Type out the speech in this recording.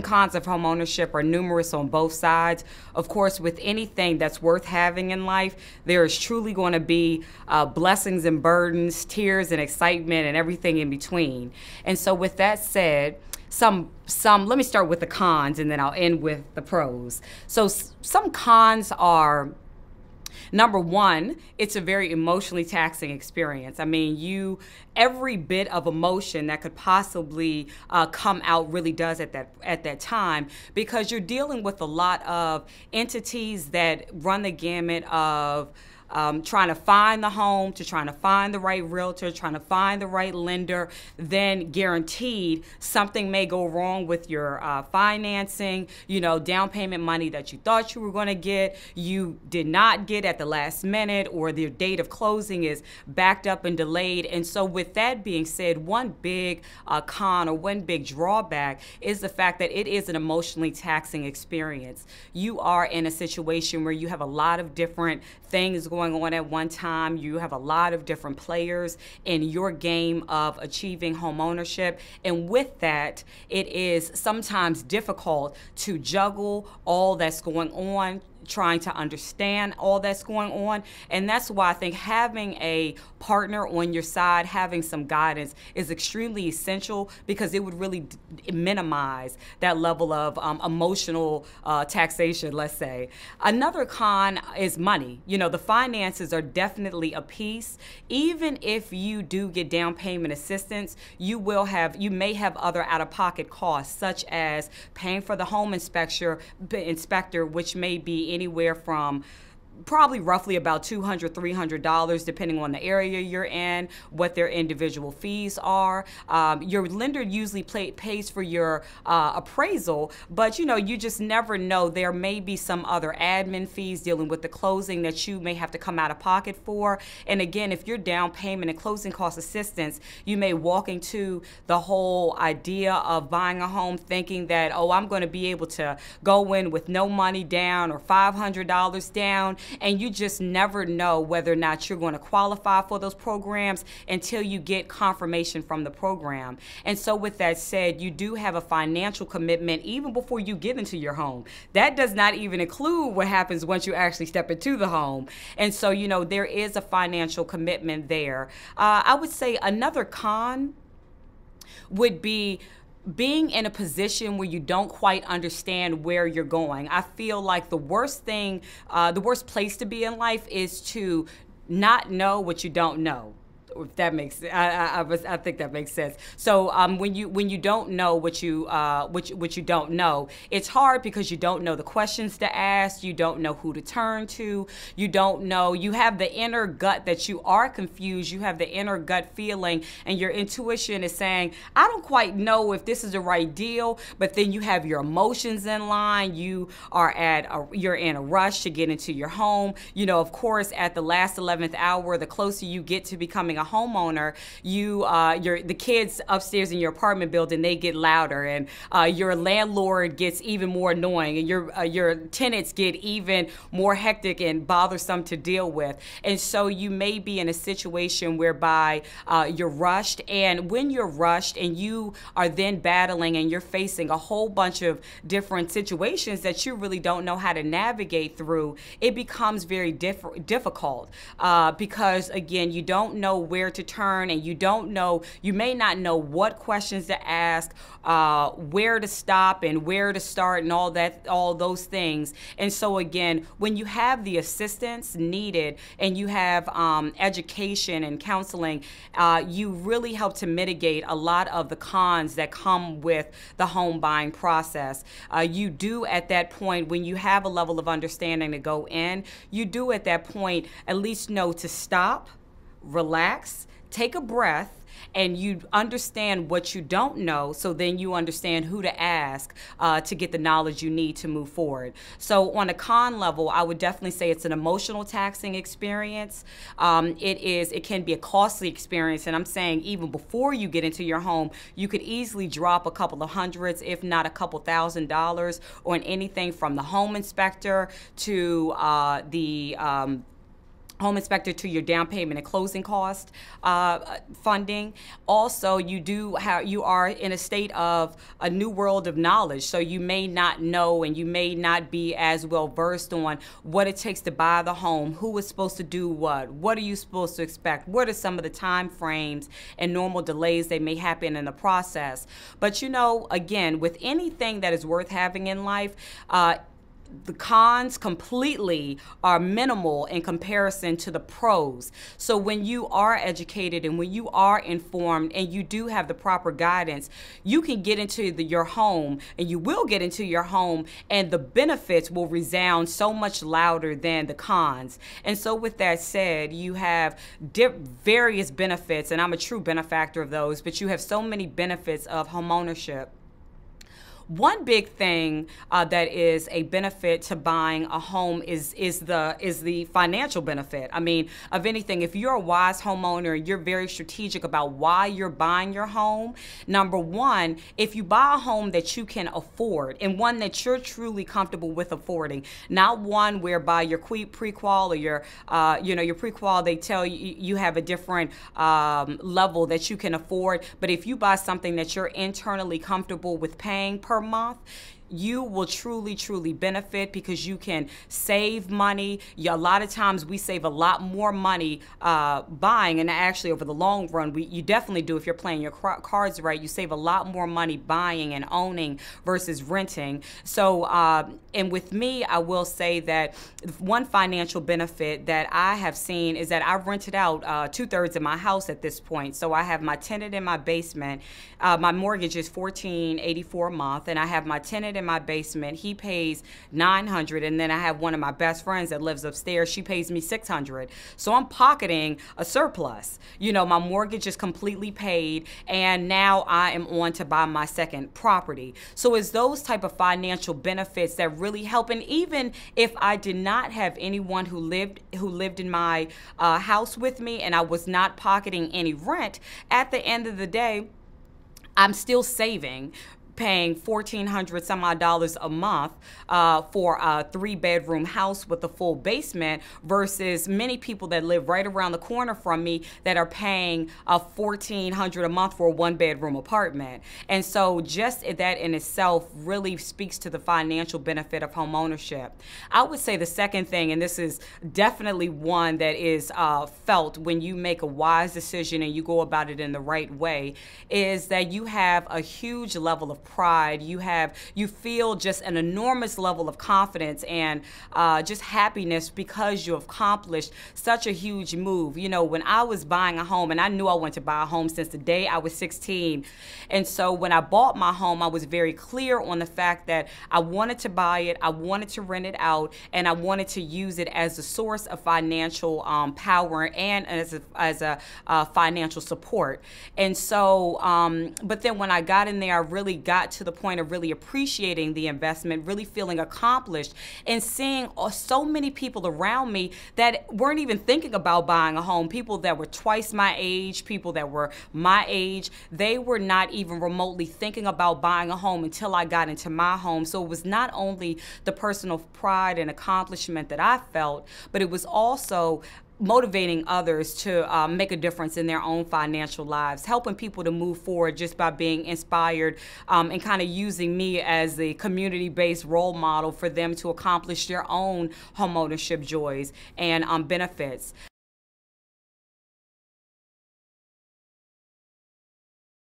and cons of homeownership are numerous on both sides. Of course, with anything that's worth having in life, there is truly going to be blessings and burdens, tears and excitement, and everything in between. And so with that said, let me start with the cons and then I'll end with the pros. So some cons are, number one, it's a very emotionally taxing experience. I mean, every bit of emotion that could possibly come out really does at that time, because you're dealing with a lot of entities that run the gamut of trying to find the home, to trying to find the right realtor, trying to find the right lender. Then guaranteed something may go wrong with your financing, down payment money that you thought you were going to get, you did not get at the last minute, or the date of closing is backed up and delayed. And so with that being said, one big con or one big drawback is the fact that it is an emotionally taxing experience. You are in a situation where you have a lot of different things going on at one time. You have a lot of different players in your game of achieving home ownership. And with that, it is sometimes difficult to juggle all that's going on, trying to understand all that's going on. And that's why I think having a partner on your side, having some guidance is extremely essential, because it would really minimize that level of emotional taxation, let's say. Another con is money. The finances are definitely a piece. Even if you do get down payment assistance, you may have other out-of-pocket costs, such as paying for the home inspector, which may be anywhere from probably roughly about $200, $300, depending on the area you're in, what their individual fees are. Your lender usually pays for your appraisal, but you just never know. There may be some other admin fees dealing with the closing that you may have to come out of pocket for. And again, if you're down payment and closing cost assistance, you may walk into the whole idea of buying a home thinking that, oh, I'm going to be able to go in with no money down or $500 down. And you just never know whether or not you're going to qualify for those programs until you get confirmation from the program. And so with that said, you do have a financial commitment even before you get into your home. That does not even include what happens once you actually step into the home. And so, there is a financial commitment there. I would say another con would be being in a position where you don't quite understand where you're going. I feel like the worst place to be in life is to not know what you don't know. If that makes, I think that makes sense. So when you don't know what you don't know, it's hard because you don't know the questions to ask, you don't know who to turn to, you don't know. You have the inner gut that you are confused. You have the inner gut feeling, and your intuition is saying, I don't quite know if this is the right deal. But then you have your emotions in line. You're in a rush to get into your home. Of course, at the last 11th hour, the closer you get to becoming a homeowner, the kids upstairs in your apartment building, they get louder, and your landlord gets even more annoying, and your tenants get even more hectic and bothersome to deal with. And so you may be in a situation whereby you're rushed, and when you're rushed and you are then battling and you're facing a whole bunch of different situations that you really don't know how to navigate through, it becomes very difficult because again, you don't know where to turn, and you may not know what questions to ask, where to stop and where to start, and all those things. And so again, when you have the assistance needed and you have education and counseling, you really help to mitigate a lot of the cons that come with the home buying process. You do at that point, when you have a level of understanding to go in, you do at that point at least know to stop, relax, take a breath, and you understand what you don't know, so then you understand who to ask to get the knowledge you need to move forward. So on a con level, I would definitely say it's an emotional taxing experience. It can be a costly experience, and I'm saying even before you get into your home, you could easily drop a couple of hundreds, if not a couple $1,000s, on anything from the home inspector to home inspector to your down payment and closing cost funding. Also, you are in a state of a new world of knowledge, so you may not know and you may not be as well versed on what it takes to buy the home, who is supposed to do what are you supposed to expect, what are some of the time frames and normal delays that may happen in the process. But again, with anything that is worth having in life, the cons completely are minimal in comparison to the pros. So when you are educated and when you are informed and you do have the proper guidance, you can get into your home, and you will get into your home, and the benefits will resound so much louder than the cons. And so with that said, you have various benefits, and I'm a true benefactor of those, but you have so many benefits of homeownership. One big thing that is a benefit to buying a home is the financial benefit. I mean, of anything, if you're a wise homeowner and you're very strategic about why you're buying your home, number one, if you buy a home that you can afford and one that you're truly comfortable with affording, not one whereby your pre-qual or your pre-qual, they tell you have a different level that you can afford, but if you buy something that you're internally comfortable with paying per month, you will truly benefit because you can save money. A lot of times we save a lot more money buying, and actually over the long run, you definitely do if you're playing your cards right. You save a lot more money buying and owning versus renting. So, and with me, I will say that one financial benefit that I have seen is that I've rented out 2/3 of my house at this point. So I have my tenant in my basement. My mortgage is $1,484 a month, and I have my tenant in my basement. He pays $900, and then I have one of my best friends that lives upstairs. She pays me $600. So I'm pocketing a surplus. My mortgage is completely paid, and now I am on to buy my second property. So it's those type of financial benefits that really help. And even if I did not have anyone who lived in my house with me, and I was not pocketing any rent, at the end of the day, I'm still saving, paying $1,400 some odd dollars a month for a 3-bedroom house with a full basement versus many people that live right around the corner from me that are paying $1,400 a month for a 1-bedroom apartment. And so just that in itself really speaks to the financial benefit of homeownership. I would say the second thing, and this is definitely one that is felt when you make a wise decision and you go about it in the right way, is that you have a huge level of pride. You feel just an enormous level of confidence and just happiness because you have accomplished such a huge move. When I was buying a home, and I knew I wanted to buy a home since the day I was 16, and so when I bought my home, I was very clear on the fact that I wanted to buy it, I wanted to rent it out, and I wanted to use it as a source of financial power and as a financial support. And so, but then when I got in there, I really got to the point of really appreciating the investment, really feeling accomplished, and seeing so many people around me that weren't even thinking about buying a home. People that were twice my age, people that were my age, they were not even remotely thinking about buying a home until I got into my home. So it was not only the personal pride and accomplishment that I felt, but it was also motivating others to make a difference in their own financial lives, helping people to move forward just by being inspired and kind of using me as a community-based role model for them to accomplish their own homeownership joys and benefits.